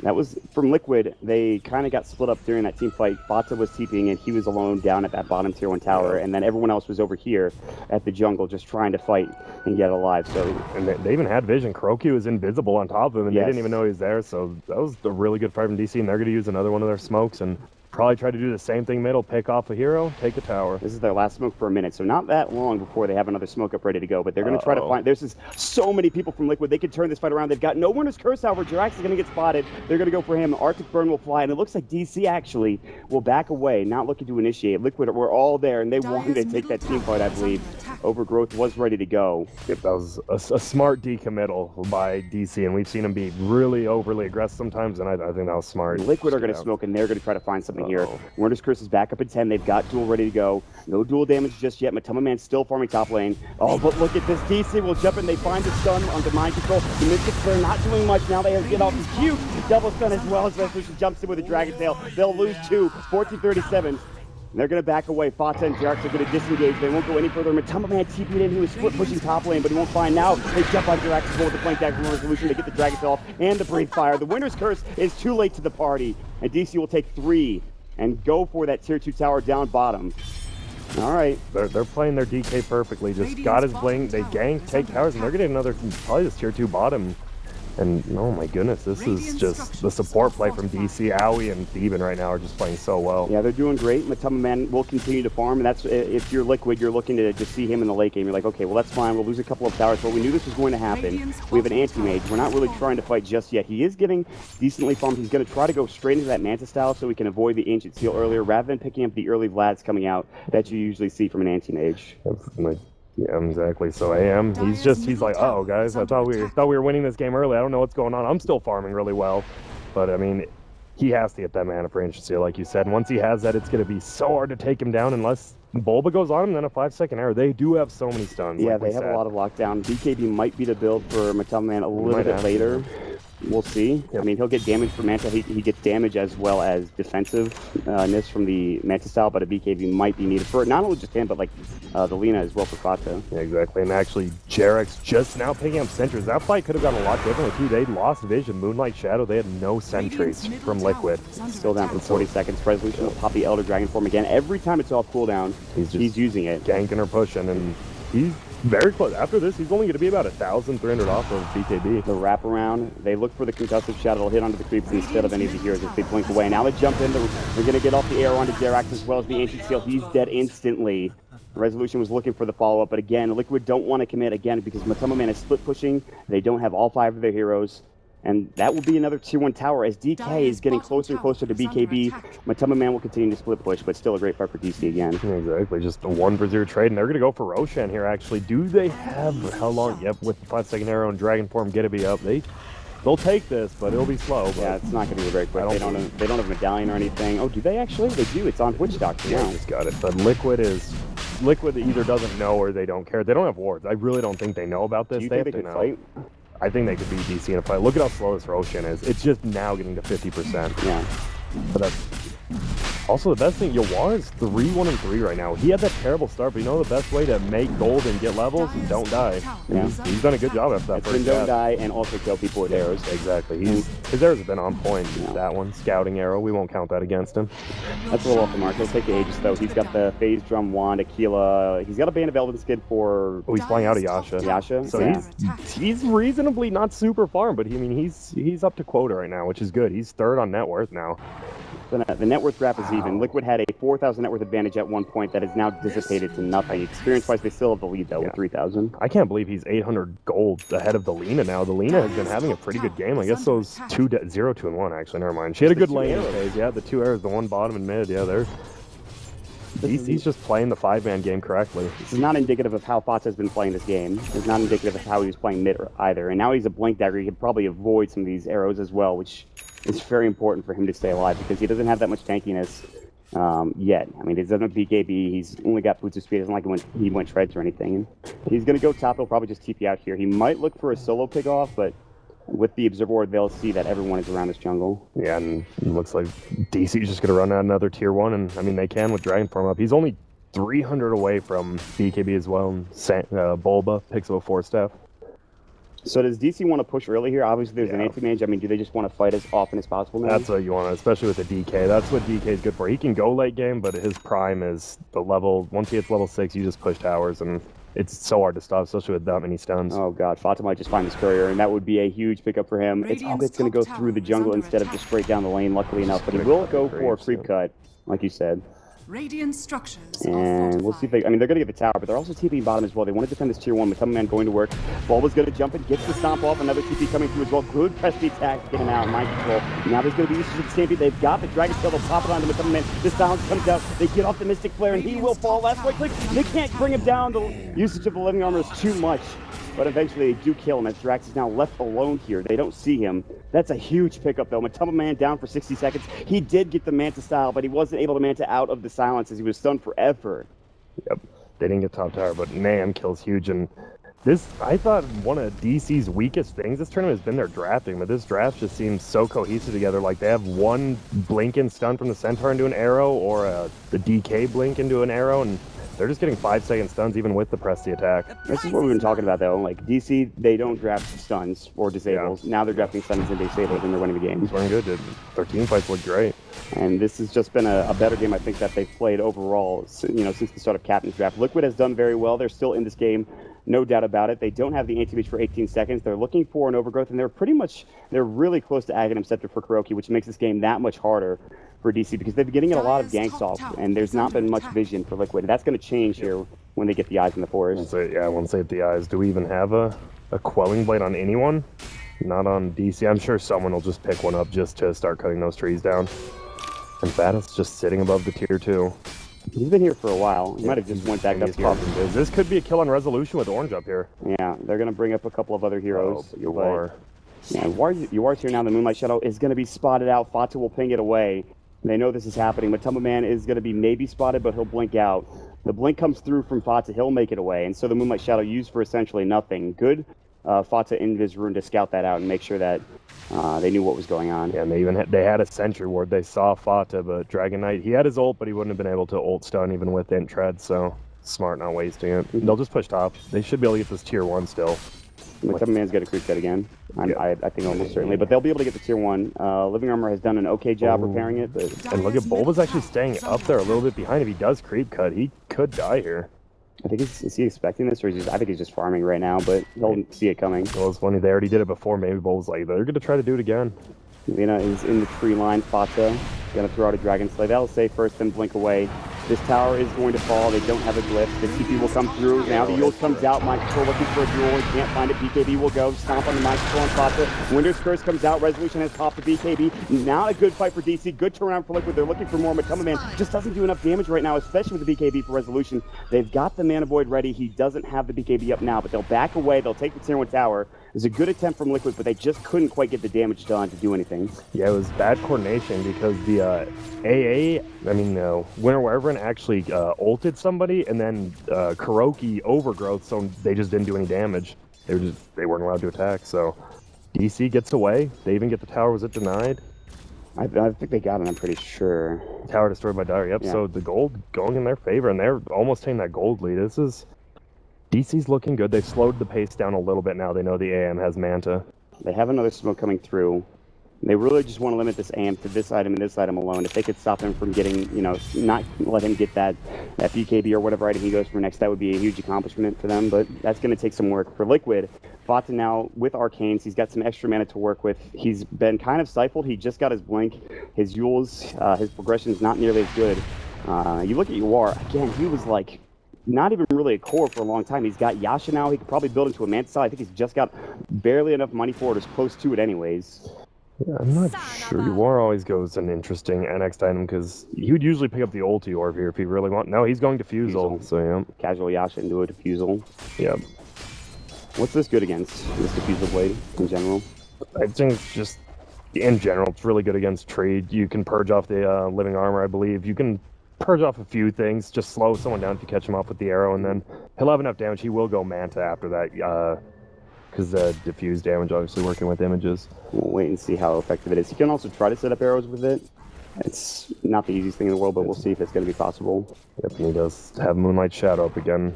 Speaker 5: That was from Liquid. They kind of got split up during that team fight. Fata was TPing, and he was alone down at that bottom tier 1 tower, and then everyone else was over here at the jungle just trying to fight and get alive. So,
Speaker 6: and they even had vision. Kuroki was invisible on top of him, and they didn't even know he was there. So that was a really good fight from DC, and they're going to use another one of their smokes and probably try to do the same thing middle, pick off a hero, take a tower.
Speaker 5: This is their last smoke for a minute, so not that long before they have another smoke up ready to go, but they're going to try to find... There's so many people from Liquid. They could turn this fight around. They've got no Winner's Curse, however. Jirax is going to get spotted. They're going to go for him. Arctic Burn will fly, and it looks like DC actually will back away, not looking to initiate. Liquid were all there, and they wanted to take that team fight, I believe. Overgrowth was ready to go.
Speaker 6: Yep, that was a smart decommittal by DC, and we've seen him be really overly aggressive sometimes, and I think that was smart.
Speaker 5: Liquid are going to smoke, and they're going to try to find something here. Winner's Curse is back up at 10. They've got duel ready to go. No dual damage just yet. Matoma Man still farming top lane. Oh, but look at this. DC will jump in. They find the stun onto Mind Control. The Mystic Flare not doing much. Now they have to get off the cute double stun as well as Resolution jumps in with a Dragon Tail. They'll lose 2. 1437. They're going to back away. Fata and Jirax are going to disengage. They won't go any further. Matoma Man TP'd in. He was split pushing top lane, but he won't find now. They jump on Jirax as well with the flank dagger from Resolution to get the Dragon Tail off and the Breathe Fire. The Winner's Curse is too late to the party, and DC will take 3 and go for that tier 2 tower down bottom. All right.
Speaker 6: They're playing their DK perfectly. Just got his blink. They gank, take towers, and they're getting another, probably this tier 2 bottom. And oh my goodness, this is just the support play from DC. Owie and Theban right now are just playing so well.
Speaker 5: Yeah, they're doing great. Matama Man will continue to farm, and that's if you're Liquid, you're looking to just see him in the late game. You're like, okay, well that's fine. We'll lose a couple of towers, but we knew this was going to happen. We have an anti-mage. We're not really trying to fight just yet. He is getting decently farmed. He's going to try to go straight into that Manta style so we can avoid the Ancient Seal earlier, rather than picking up the early Vlads coming out that you usually see from an anti-mage.
Speaker 6: Yeah, exactly. So AM, he's like, oh guys, I thought we were winning this game early. I don't know what's going on. I'm still farming really well, but I mean, he has to get that mana for Ancient Seal, like you said. And once he has that, it's going to be so hard to take him down unless Bulba goes on him, then a 5-second arrow. They do have so many stuns.
Speaker 5: Yeah,
Speaker 6: like
Speaker 5: they have a lot of lockdown. BKB might be the build for Matama Man a little bit later. We'll see. Yep. I mean, he'll get damage from Manta. He gets damage as well as defensiveness from the Manta style, but a BKB might be needed for not only just him, but like the Lina as well for Fata.
Speaker 6: Yeah, exactly. And actually, Jarek's just now picking up sentries. That fight could have gone a lot differently too. They lost vision. Moonlight Shadow, they had no sentries from Liquid.
Speaker 5: Still down for 40 seconds. Resolution will pop the Elder Dragon form again. Every time it's off cooldown, he's using it.
Speaker 6: Ganking or pushing, and he's very close. After this, he's only going to be about 1,300 off of BKB.
Speaker 5: The wraparound, they look for the concussive shadow. They'll hit onto the creeps instead of any of the heroes if they blink away. Now they jump in. They're going to get off the arrow onto Jerax as well as the Ancient Seal. He's dead instantly. Resolution was looking for the follow-up, but again, Liquid don't want to commit again because Matama Man is split pushing. They don't have all 5 of their heroes. And that will be another tier 1 tower as DK is getting closer and closer to BKB. Matama Man will continue to split push, but still a great fight for DC again.
Speaker 6: Yeah, exactly, just a 1-for-0 trade, and they're going to go for Roshan here, actually. Do they have, how long? Yep, with the 5-second arrow and Dragon Form, get it be up. They'll take this, but it'll be slow. But
Speaker 5: yeah, it's not going to be very quick. They don't have a medallion or anything. Oh, do they actually? They do. It's on Witch Doctor now.
Speaker 6: Yeah, just got it. But Liquid either doesn't know or they don't care. They don't have wards. I really don't think they know about this.
Speaker 5: Do you think they can fight?
Speaker 6: I think they could beat DC in a fight. Look at how slow this Roshan is. It's just now getting to 50%.
Speaker 5: Yeah.
Speaker 6: But that's also the best thing. Yawar is 3-1-3 right now. He had that terrible start, but you know the best way to make gold and get levels is don't die.
Speaker 5: Yeah.
Speaker 6: He's done a good job after that first
Speaker 5: don't die and also kill people with arrows.
Speaker 6: Exactly. His arrows have been on point. Yeah. That one, scouting arrow. We won't count that against him.
Speaker 5: That's a little off the mark. He'll take the Aegis though. He's got the Phase Drum Wand, Aquila. He's got a Band of Elven Skin for.
Speaker 6: Oh, he's flying out of Yasha.
Speaker 5: Yasha.
Speaker 6: So he's reasonably not super farm, but he's up to quota right now, which is good. He's 3rd on net worth now.
Speaker 5: The net worth graph is even. Liquid had a 4,000 net worth advantage at one point that is now dissipated to nothing. Experience-wise, they still have the lead, though, with 3,000.
Speaker 6: I can't believe he's 800 gold ahead of the Lina now. The Lina has been having a pretty good game. I guess those 0, 2, and 1, actually. Never mind. She had a good lane phase. Yeah, the 2 arrows, the 1 bottom and mid. Yeah, he's just playing the 5-man game correctly.
Speaker 5: This is not indicative of how Fata has been playing this game. It's not indicative of how he was playing mid either. And now he's a Blink Dagger. He could probably avoid some of these arrows as well, which is very important for him to stay alive because he doesn't have that much tankiness yet. I mean, he doesn't have BKB. He's only got boots of speed. It isn't like he went treads or anything. And he's going to go top. He'll probably just TP out here. He might look for a solo pick off, but with the Observer Ward, they'll see that everyone is around this jungle.
Speaker 6: Yeah, and it looks like DC's just going to run out another tier 1, and I mean, they can with Dragon Form up. He's only 300 away from BKB as well, and Bulba picks up a 4-staff.
Speaker 5: So does DC want to push early here? Obviously, there's an anti-mage. I mean, do they just want to fight as often as possible now?
Speaker 6: That's what you want, especially with the DK. That's what DK is good for. He can go late game, but his prime is the level. Once he hits level 6, you just push towers, and it's so hard to stop, especially with that many stuns.
Speaker 5: Oh god, Fata might just find this courier, and that would be a huge pickup for him. It's going to go through the jungle instead of just straight down the lane, luckily enough. But he will go for a creep cut, like you said.
Speaker 7: Radiant structures.
Speaker 5: And we'll see if they. I mean, they're going to get the tower, but they're also TPing bottom as well. They want to defend this tier 1 with Matama Man going to work. Bulba's going to jump in, gets the stomp off. Another TP coming through as well. Good press the attack, get him out. Mind control. Now there's going to be usage of the Stampede. They've got the Dragon Tail. They'll pop it onto Matama Man. The silence comes out. They get off the Mystic Flare, and he will fall. Last right click. They can't bring him down. The usage of the Living Armor is too much. But eventually they do kill him as Drax is now left alone here. They don't see him. That's a huge pickup though. Matama Man down for 60 seconds. He did get the Manta style, but he wasn't able to Manta out of the silence as he was stunned forever.
Speaker 6: Yep. They didn't get top tower, but man, kills huge. And this, I thought one of DC's weakest things this tournament has been their drafting, but this draft just seems so cohesive together. Like they have one blink and stun from the Centaur into an arrow, or the DK blink into an arrow, and They're just getting 5-second stuns even with the press the attack.
Speaker 5: This is what we've been talking about, though. Like, DC, they don't draft stuns or disables. Now they're drafting stuns and disables, and they're winning the game.
Speaker 6: He's running good, dude. Their team fights look great.
Speaker 5: And this has just been a better game, I think, that they've played overall, you know, since the start of Captain's Draft. Liquid has done very well. They're still in this game, no doubt about it. They don't have the anti-beach for 18 seconds. They're looking for an overgrowth, and they're really close to Aghanim Scepter for KuroKy, which makes this game that much harder for DC because they've been getting a lot of ganks off, and there's not been much vision for Liquid. That's going to change here when they get the eyes in the forest.
Speaker 6: So, yeah, I won't say the eyes. Do we even have a quelling blade on anyone? Not on DC. I'm sure someone will just pick one up just to start cutting those trees down. And Fatis just sitting above the tier 2.
Speaker 5: He's been here for a while. He might have just went back up here.
Speaker 6: This could be a kill on resolution with Orange up here.
Speaker 5: Yeah, they're going to bring up a couple of other heroes.
Speaker 6: Oh, you are.
Speaker 5: Yeah, Yuar's here now. The Moonlight Shadow is going to be spotted out. Fata will ping it away. They know this is happening. Matamba Man is going to be maybe spotted, but he'll blink out. The blink comes through from Fata. He'll make it away. And so the Moonlight Shadow used for essentially nothing. Good Fata Invis Rune to scout that out and make sure that they knew what was going on.
Speaker 6: Yeah, and they had a sentry ward. They saw Fata, but Dragon Knight, he had his ult, but he wouldn't have been able to ult stun even with int tread, so smart not wasting it. They'll just push top. They should be able to get this tier 1 still.
Speaker 5: Matamba Man's going to creep that again. I think almost certainly, but they'll be able to get the tier 1. Living Armor has done an okay job repairing it, but...
Speaker 6: And look at Bulba's actually staying up there a little bit behind. If he does creep cut, he could die here.
Speaker 5: I think is he expecting this, or I think he's just farming right now, but he'll see it coming.
Speaker 6: Well, it's funny, they already did it before. Maybe Bulba's like, they're going to try to do it again.
Speaker 5: Lina is in the tree line. Fata going to throw out a Dragon Slave. That'll save first, then blink away. This tower is going to fall. They don't have a glyph. The TP will come through. Now the Yule comes out. Mind Control looking for a duel. He can't find it. BKB will go. Stomp on the Mind Control on Fata. Winter's Curse comes out. Resolution has popped the BKB. Not a good fight for DC. Good turnaround for Liquid. They're looking for more. Matamba Man just doesn't do enough damage right now, especially with the BKB for Resolution. They've got the Mana Void ready. He doesn't have the BKB up now, but they'll back away. They'll take the tier 1 tower. It was a good attempt from Liquid, but they just couldn't quite get the damage done to do anything. Yeah,
Speaker 6: it was bad coordination because the Winter Wyvern actually ulted somebody, and then KuroKy overgrowth, so they just didn't do any damage. They weren't allowed to attack, so DC gets away. They even get the tower. Was it denied?
Speaker 5: I think they got it, I'm pretty sure.
Speaker 6: Tower destroyed by Dire, yep. Yeah. So the gold going in their favor, and they're almost taking that gold lead. DC's looking good. They've slowed the pace down a little bit now. They know the AM has Manta.
Speaker 5: They have another smoke coming through. They really just want to limit this AM to this item and this item alone. If they could stop him from getting, not let him get that BKB or whatever item he goes for next, that would be a huge accomplishment for them. But that's going to take some work. For Liquid, Fata now with Arcanes, he's got some extra mana to work with. He's been kind of stifled. He just got his blink. His Yules, his progression is not nearly as good. You look at Yuar, again, he was like... not even really a core for a long time. He's got Yasha now. He could probably build into a Manta Style. I think he's just got barely enough money for it, as close to it anyways.
Speaker 6: Yeah, I'm not sure. War always goes an interesting next item because he would usually pick up the ulti orb here if he really want. No, he's going Diffusal. So yeah,
Speaker 5: casual Yasha into a Diffusal.
Speaker 6: Yep.
Speaker 5: What's this good against? This Diffusal blade in general?
Speaker 6: I think it's just in general, it's really good against trade. You can purge off the living armor, I believe. You can purge off a few things, just slow someone down if you catch him off with the arrow, and then he'll have enough damage. He will go Manta after that, because the diffuse damage obviously working with images.
Speaker 5: We'll wait and see how effective it is. You can also try to set up arrows with it. It's not the easiest thing in the world, but we'll see if it's going to be possible.
Speaker 6: Yep, and he does have Moonlight Shadow up again.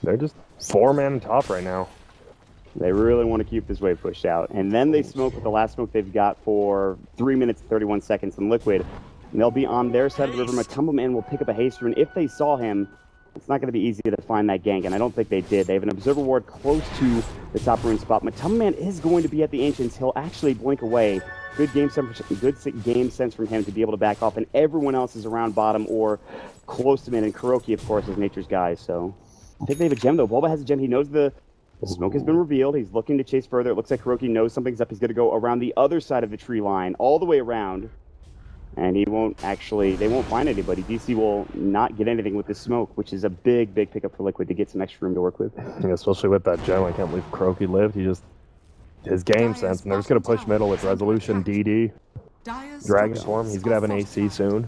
Speaker 6: They're just 4-man top right now.
Speaker 5: They really want to keep this wave pushed out. And then they smoke with the last smoke they've got for 3 minutes and 31 seconds in Liquid. And they'll be on their side of the river. Matamba Man will pick up a haste rune. If they saw him, it's not going to be easy to find that gank, and I don't think they did. They have an Observer Ward close to the top rune spot. Matamba Man is going to be at the Ancients. He'll actually blink away. Good game sense from him to be able to back off, and everyone else is around bottom or close to mid, and KuroKy, of course, is Nature's Guy. So I think they have a gem, though. Bulba has a gem. He knows the smoke has been revealed. He's looking to chase further. It looks like KuroKy knows something's up. He's going to go around the other side of the tree line, all the way around. And they won't find anybody. DC will not get anything with this smoke, which is a big, big pickup for Liquid to get some extra room to work with.
Speaker 6: Yeah, especially with that gem. I can't believe KuroKy lived. His game sense, and they're just going to push middle with Resolution, DD, Dragon Swarm. He's going to have an AC soon.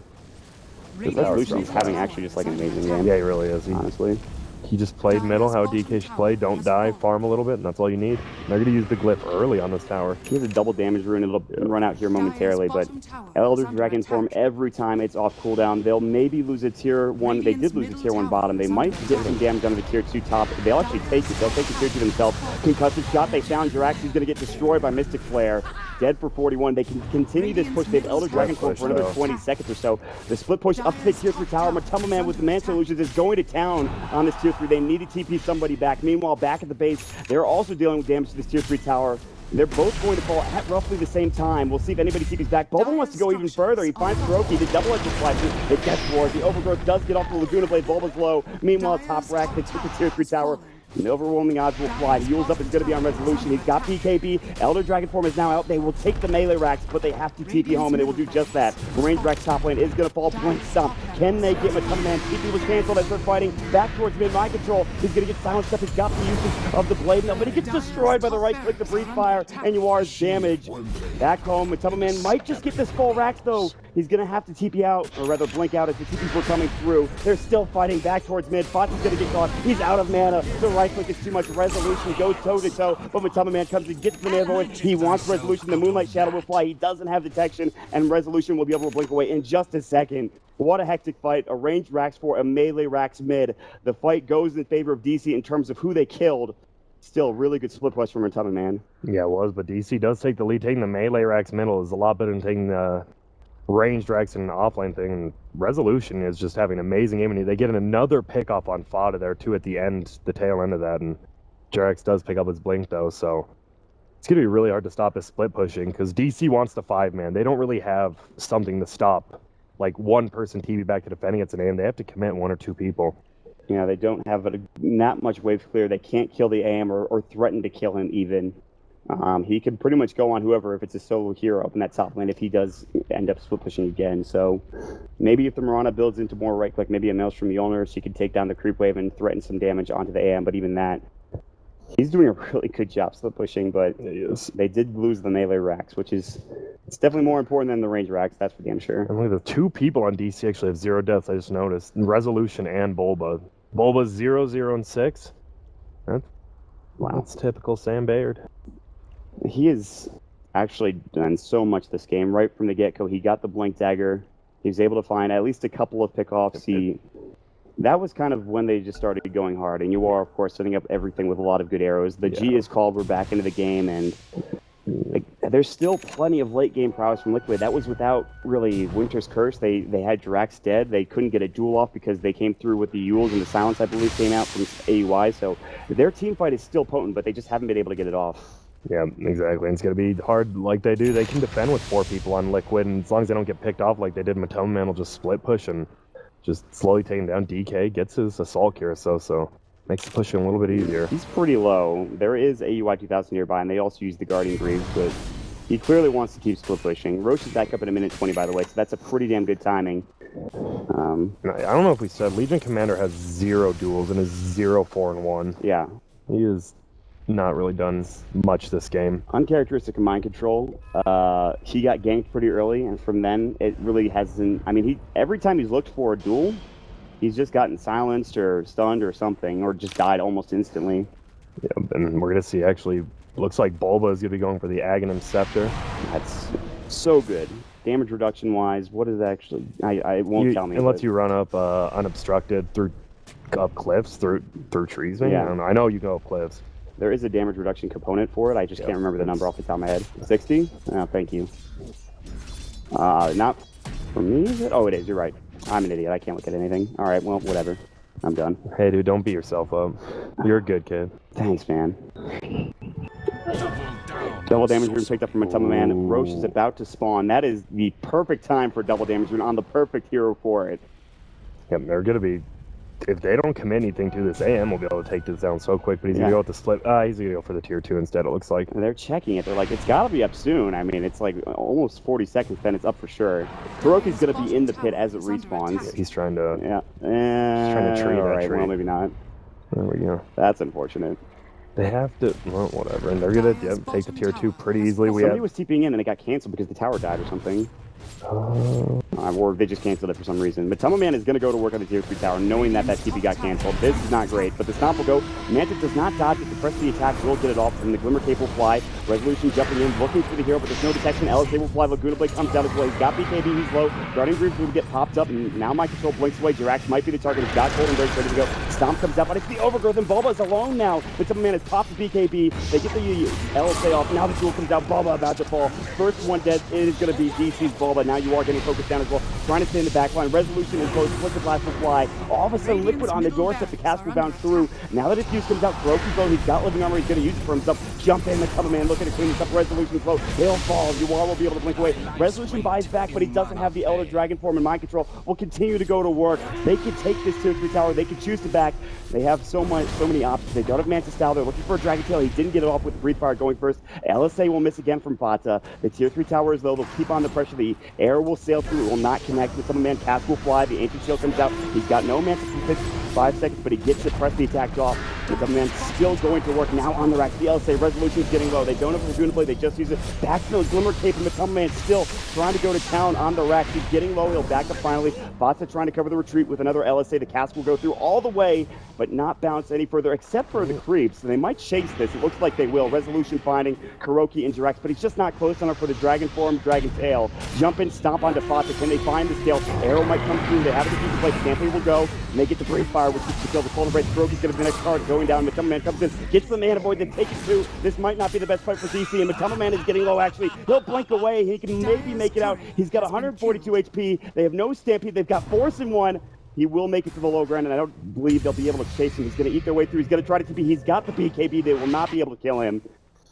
Speaker 5: Resolution's having actually just like an amazing game.
Speaker 6: Yeah, he really is.
Speaker 5: Honestly.
Speaker 6: He just played middle, how DK should play. Don't die, farm a little bit, and that's all you need. They're going to use the glyph early on this tower.
Speaker 5: He has a double damage rune. It'll run out here momentarily, but Elder Dragon form every time it's off cooldown. They'll maybe lose a tier 1. They did lose a tier 1 bottom. They might get some damage onto the tier 2 top. They'll actually take it. They'll take the tier 2 themselves. Concussive shot. They found Jirax. He's going to get destroyed by Mystic Flare. Dead for 41. They can continue this push. They have Elder Dragon form for another 20 seconds or so. The split push up to the tier 3 tower. Matama Man with the Man Solutions is going to town on this tier 3. They need to TP somebody back. Meanwhile, back at the base, they're also dealing with damage to this tier 3 tower. They're both going to fall at roughly the same time. We'll see if anybody TP's back. Boba wants to go even further. He finds Kuroki. The double edge reflection. It gets forward. The Overgrowth does get off the Laguna Blade. Boba's low. Meanwhile, top rack, they took the tier 3 tower. The overwhelming odds will fly. The Yule's up is going to be on resolution. He's got BKB. Elder Dragon form is now out. They will take the melee racks, but they have to TP home, and they will do just that. Range Rack's top lane is going to fall. Blink Stomp. Can they get Matama Man? TP was canceled as they're fighting back towards mid mind control. He's going to get silenced up. He's got the usage of the blade now, but he gets destroyed by the right click, the breathe fire, and Yuar's damage. Back home, Matama Man might just get this full racks, though. He's going to have to TP out, or rather blink out as the TPs were coming through. They're still fighting back towards mid. Foxy's going to get caught. He's out of mana. The right click is too much. Resolution goes toe-to-toe, but Matama Man comes and gets the mana void. He wants resolution. The Moonlight Shadow will fly. He doesn't have detection, and resolution will be able to blink away in just a second. What a hectic fight. A ranged Rax for a melee Rax mid. The fight goes in favor of DC in terms of who they killed. Still, really good split push from Matama Man.
Speaker 6: Yeah, it was, but DC does take the lead. Taking the melee Rax middle is a lot better than taking the ranged Rax in an offline thing. And resolution is just having an amazing game, and they get another pick off on Fada there, too, at the end, the tail end of that, and Jirax does pick up his blink, though, so it's going to be really hard to stop his split pushing, because DC wants to 5-man. They don't really have something to stop, like, one person TV back to defending its an AM. They have to commit 1 or 2 people.
Speaker 5: Yeah, they don't have not much waves clear. They can't kill the AM or threaten to kill him, even. He can pretty much go on whoever if it's a solo hero up in that top lane if he does end up split pushing again. So maybe if the Mirana builds into more right click, maybe a Maelstrom Mjolnir, she could take down the creep wave and threaten some damage onto the AM, but even that, he's doing a really good job split pushing, but they did lose the melee racks, which is it's definitely more important than the range racks, that's for damn sure.
Speaker 6: And look at the 2 people on DC actually have 0 deaths, I just noticed. Resolution and Bulba. Bulba's 0, 0, and 6. Wow. That's typical Sam Bayard.
Speaker 5: He has actually done so much this game. Right from the get-go, he got the Blink Dagger. He was able to find at least a couple of pickoffs. That was kind of when they just started going hard. And you are, of course, setting up everything with a lot of good arrows. The G is called. We're back into the game. And there's still plenty of late-game prowess from Liquid. That was without, really, Winter's Curse. They had Jirax dead. They couldn't get a duel off because they came through with the Yules, and the Silence, I believe, came out from AUI. So their team fight is still potent, but they just haven't been able to get it off.
Speaker 6: Yeah, exactly. And it's going to be hard like they do. They can defend with 4 people on Liquid, and as long as they don't get picked off like they did, Matama Man will just split push and just slowly taking down. DK gets his Assault Curacao, so makes the pushing a little bit easier.
Speaker 5: He's pretty low. There is AUI 2000 nearby, and they also use the Guardian Greaves, but he clearly wants to keep split pushing. Roche is back up in 1:20, by the way, so that's a pretty damn good timing.
Speaker 6: I don't know if we said Legion Commander has 0 duels and is 0, 4, and 1.
Speaker 5: Yeah.
Speaker 6: He is not really done much this game.
Speaker 5: Uncharacteristic of mind control. He got ganked pretty early, and from then it really hasn't. I mean, every time he's looked for a duel, he's just gotten silenced or stunned or something, or just died almost instantly.
Speaker 6: Yeah, and we're gonna see. Actually, looks like Bulba is gonna be going for the Aghanim Scepter.
Speaker 5: That's so good. Damage reduction wise, what is actually? I won't tell me.
Speaker 6: It lets you run up unobstructed through up cliffs, through trees. Maybe?
Speaker 5: Yeah.
Speaker 6: I don't know. I know you go up cliffs.
Speaker 5: There is a damage reduction component for it. I just can't remember the number off the top of my head. 60? Oh, thank you. Not for me, is it? Oh, it is. You're right. I'm an idiot. I can't look at anything. All right, well, whatever. I'm done.
Speaker 6: Hey, dude, don't beat yourself up. You're a good kid.
Speaker 5: Thanks, man. Double damage rune picked up from Matama Man. Roche is about to spawn. That is the perfect time for double damage rune on the perfect hero for it.
Speaker 6: Yeah, they're going to be... If they don't commit anything to this, AM will be able to take this down so quick, but he's going to go with the split. He's going to go for the tier 2 instead, it looks like.
Speaker 5: And they're checking it. They're like, it's got to be up soon. I mean, it's like almost 40 seconds, then it's up for sure. Kuroki's going to be in the pit as it respawns.
Speaker 6: Yeah, he's trying to...
Speaker 5: Yeah.
Speaker 6: He's trying to tree that
Speaker 5: right,
Speaker 6: tree.
Speaker 5: Well, maybe not.
Speaker 6: There we go.
Speaker 5: That's unfortunate.
Speaker 6: They have to... Well, whatever. And they're going to take the tier 2 pretty easily.
Speaker 5: Somebody was TPing in and it got canceled because the tower died or something. Or they just canceled it for some reason. But Man is going to go to work on the tier 3 tower, knowing that that TP got canceled. This is not great, but the stomp will go. Manta does not dodge it. To press the attack will get it off, and the Glimmer Cape will fly. Resolution jumping in, looking for the hero, but there's no detection. LSA will fly. Laguna Blade comes down as well. He's got BKB, he's low. Guardian Greaves will get popped up, and now Mind Control blinks away. Jirax might be the target. He's got Golden Break ready to go. Stomp comes out, but it's the Overgrowth, and Bulba is alone now. But Man has popped the BKB. They get the LSA off. Now the Jewel comes out. Bulba about to fall. First one dead. It is going to be DC's Bulba. Now you are getting focused down as well. Trying to stay in the back line. Resolution is low. Split the blast will fly. All of a sudden, Liquid on the doorstep. The cast will bounce through. Now that Diffuse comes out, Kuroki's low. He's got living armor. He's going to use it for himself. Jump in. The Man looking to clean this up. Resolution's low. He'll fall. Yuar will be able to blink away. Resolution buys back, but he doesn't have the Elder Dragon form, and Mind Control will continue to go to work. They can take this tier 3 tower. They can choose to back. They have so many options. They don't have Manta Style. They're looking for a Dragon Tail. He didn't get it off with the Breathe Fire going first. LSA will miss again from Bata. The tier 3 tower is low. They'll keep on the pressure. The air will sail through. It will not connect with Man. Cast will fly. The Ancient Shield comes out. He's got no Manta for 5 seconds, but he gets to press the attack off. The Man still going to work now on the rack. The LSA Resolution is getting low. They don't have Laguna Blade. They just use it. Backfill Glimmer Cape, and the Man still trying to go to town on the rack. He's getting low. He'll back up finally. Bata trying to cover the retreat with another LSA. The cast will go through all the way, but not bounce any further, except for the creeps. And they might chase this. It looks like they will. Resolution finding Kuroki and Jirax, but he's just not close enough for the Dragon form, Dragon Tail. Jump in, stomp onto Bata. Can they find this tail? Arrow might come through. They have a defeat play. Stampede will go, and they get the Breathe Fire, which is to kill the Golden Break. Kuroki's going to be the next card going down. Man comes in, gets the Mana Void, then take it too. This might not be the best fight for DC, and Man is getting low, actually. He'll blink away. He can maybe make it out. He's got 142 HP. They have no Stampede. They've got Force in one. He will make it to the low ground, and I don't believe they'll be able to chase him. He's going to eat their way through. He's going to try to TP. He's got the BKB. They will not be able to kill him.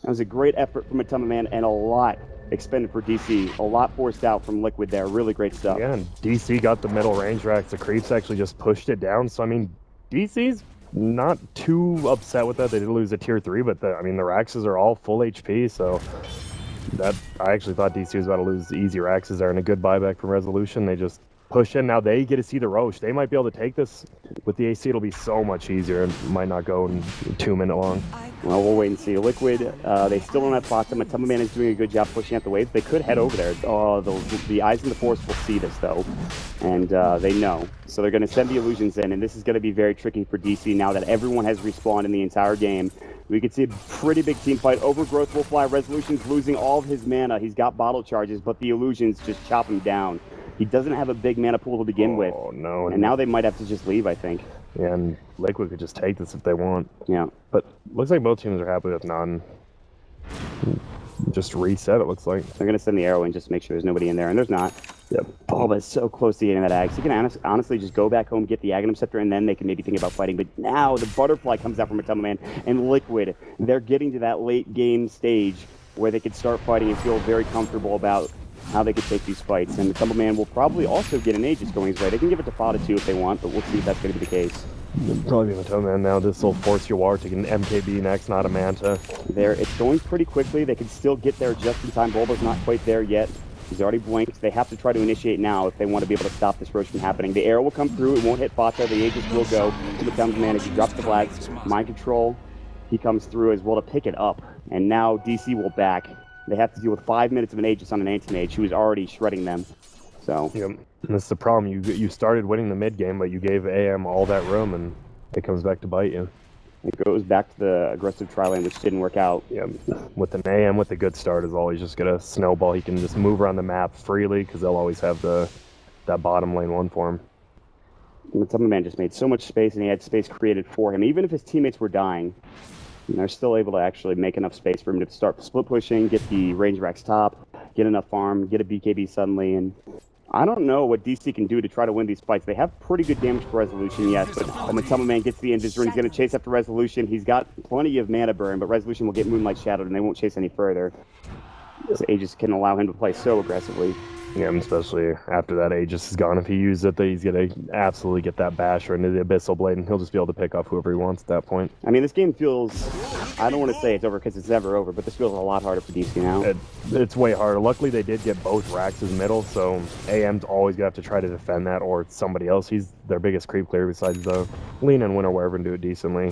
Speaker 5: That was a great effort from Man, and a lot expended for DC. A lot forced out from Liquid there. Really great stuff.
Speaker 6: Yeah, and DC got the middle range racks. The creeps actually just pushed it down. So, I mean, DC's not too upset with that. They did lose a tier 3, but the Raxes are all full HP, so that I actually thought DC was about to lose the easy Raxes there, and a good buyback from Resolution. They just push in. Now they get to see the Roche. They might be able to take this. With the AC, it'll be so much easier, and might not go in 2 minute long.
Speaker 5: Well, we'll wait and see. Liquid, they still don't have Bata. Man is doing a good job pushing out the waves. They could head over there. The Eyes in the Forest will see this, though, and they know. So they're going to send the Illusions in, and this is going to be very tricky for DC now that everyone has respawned in the entire game. We could see a pretty big team fight. Overgrowth will fly. Resolution's losing all of his mana. He's got bottle charges, but the Illusions just chop him down. He doesn't have a big mana pool to begin with.
Speaker 6: Oh, no.
Speaker 5: And now they might have to just leave, I think.
Speaker 6: Yeah, and Liquid could just take this if they want.
Speaker 5: Yeah.
Speaker 6: But looks like both teams are happy with none. Just reset, it looks like.
Speaker 5: They're going to send the arrow in just to make sure there's nobody in there, and there's not.
Speaker 6: Yep.
Speaker 5: Oh, but it's so close to getting that Ag. So you can honestly just go back home, get the Aghanim Scepter, and then they can maybe think about fighting. But now the Butterfly comes out from Man, and Liquid, they're getting to that late game stage where they can start fighting and feel very comfortable about how they could take these fights. And the Man will probably also get an Aegis going his way. They can give it to Fada too if they want, but we'll see if that's going to be the case.
Speaker 6: It'll probably be the Man now. This will force Yuar to get an MKB next, not a Manta.
Speaker 5: It's going pretty quickly. They can still get there just in time. Bulba's not quite there yet. He's already blinked. They have to try to initiate now if they want to be able to stop this Roche from happening. The arrow will come through. It won't hit Bata. The Aegis will go to the Man as he drops the flags. Mind Control. He comes through as well to pick it up. And now DC will back. They have to deal with 5 minutes of an Aegis on an anti-mage who is already shredding them. So.
Speaker 6: Yep. And that's the problem. You started winning the mid game, but you gave AM all that room, and it comes back to bite you.
Speaker 5: It goes back to the aggressive tri-lane, which didn't work out.
Speaker 6: Yeah, with an AM with a good start is always just gonna snowball. He can just move around the map freely because they'll always have that bottom lane one for him.
Speaker 5: And Man just made so much space, and he had space created for him. Even if his teammates were dying, they're still able to actually make enough space for him to start split pushing, get the range racks top, get enough farm, get a BKB suddenly, and I don't know what DC can do to try to win these fights. They have pretty good damage for Resolution, yes, but Man gets the Invis Ring. He's going to chase after Resolution. He's got plenty of mana burn, but Resolution will get Moonlight Shadowed, and they won't chase any further. This Aegis can allow him to play so aggressively.
Speaker 6: Yeah, especially after that Aegis is gone. If he uses it, he's going to absolutely get that Basher into the Abyssal Blade, and he'll just be able to pick off whoever he wants at that point.
Speaker 5: I mean, this game feels, I don't want to say it's over because it's never over, but this feels a lot harder for DC now.
Speaker 6: It's way harder. Luckily, they did get both Raxes middle, so AM's always going to have to try to defend that, or somebody else. He's their biggest creep clear besides the lean and win or wherever and do it decently.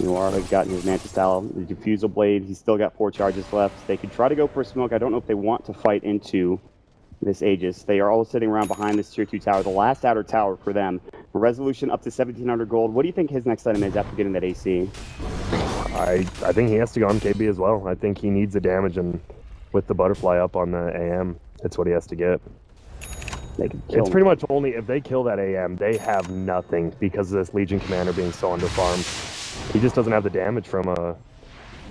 Speaker 5: Yuar has gotten his Manta Style, the Diffusal Blade. He's still got 4 charges left. They could try to go for a smoke. I don't know if they want to fight into this Aegis. They are all sitting around behind this tier 2 tower, the last outer tower for them. Resolution up to 1,700 gold. What do you think his next item is after getting that AC?
Speaker 6: I think he has to go on KB as well. I think he needs the damage, and with the butterfly up on the AM, that's what he has to get.
Speaker 5: They can kill
Speaker 6: It's
Speaker 5: him.
Speaker 6: pretty much only if they kill that AM, they have nothing because of this Legion Commander being so underfarmed. He just doesn't have the damage from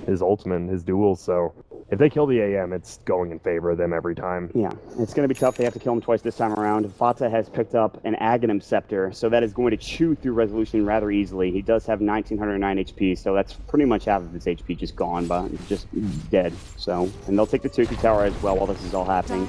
Speaker 6: his ultimate, his duels, so if they kill the AM, it's going in favor of them every time.
Speaker 5: Yeah, it's going to be tough. They have to kill him twice this time around. Fata has picked up an Aghanim Scepter, so that is going to chew through Resolution rather easily. He does have 1,909 HP, so that's pretty much half of his HP just gone, but just dead. So, and they'll take the Tuku Tower as well while this is all happening.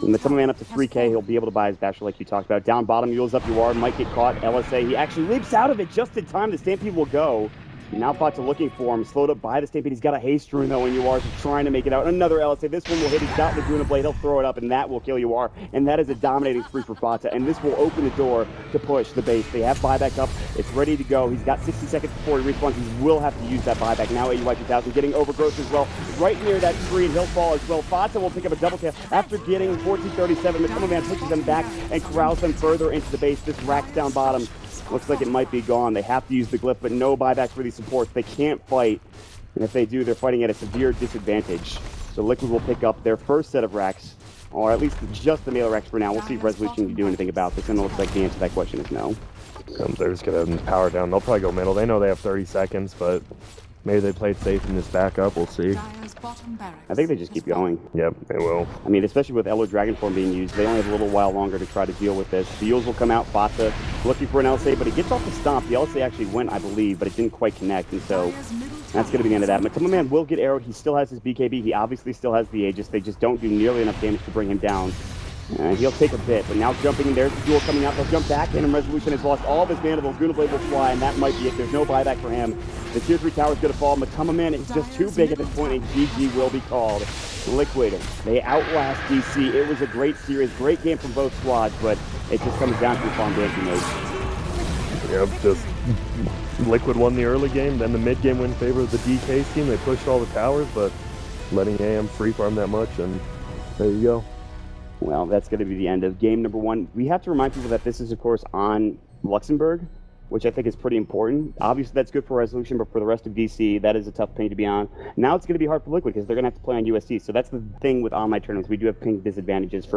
Speaker 5: And the Summer Man up to 3k, he'll be able to buy his Basher like you talked about. Down bottom, Yules up Yuar, might get caught. LSA, he actually leaps out of it just in time. The Stampede will go. Now Fata looking for him, slowed up by the Stampede. He's got a haste rune though, and Yuar's trying to make it out. Another LSA. This one will hit. He's got Laguna Blade. He'll throw it up, and that will kill Yuar. And that is a dominating spree for Fata. And this will open the door to push the base. They have buyback up. It's ready to go. He's got 60 seconds before he respawns. He will have to use that buyback. Now AUI 2000 getting overgrowth as well. Right near that tree, and he'll fall as well. Fata will pick up a double kill after getting 1437. The Tunnel Man pushes them back and corrals them further into the base. This racks down bottom. Looks like it might be gone. They have to use the glyph, but no buyback for these supports. They can't fight, and if they do, they're fighting at a severe disadvantage. So Liquid will pick up their first set of racks, or at least just the melee racks for now. We'll see if Resolution can do anything about this, and it looks like the answer to that question is no.
Speaker 6: They're just going to power down. They'll probably go middle. They know they have 30 seconds, but maybe they played safe in this backup. We'll see.
Speaker 5: I think they just keep going.
Speaker 6: Yep, they will.
Speaker 5: I mean, especially with Elo Dragonform being used, they only have a little while longer to try to deal with this. The Yules will come out, Fata looking for an LSA, but he gets off the stomp. The LSA actually went, I believe, but it didn't quite connect, and so that's going to be the end of that. Matuma Man will get arrowed. He still has his BKB. He obviously still has the Aegis. They just don't do nearly enough damage to bring him down. He'll take a bit, but now jumping in, there's the duel coming out. They'll jump back in, and Resolution has lost all of his mana. The Laguna Blade will fly, and that might be it. There's no buyback for him. The tier 3 tower is going to fall. Matuma Man is just too big at this point, and GG will be called. Liquid, they outlast DC. It was a great series, great game from both squads, but it just comes down to the farm dancing mode.
Speaker 6: Yep, just Liquid won the early game, then the mid game went in favor of the DK team. They pushed all the towers, but letting AM free farm that much, and there you go.
Speaker 5: Well, that's going to be the end of game number 1. We have to remind people that this is, of course, on Luxembourg, which I think is pretty important. Obviously, that's good for Resolution, but for the rest of DC, that is a tough ping to be on. Now it's going to be hard for Liquid because they're going to have to play on USD. So that's the thing with online tournaments. We do have ping disadvantages for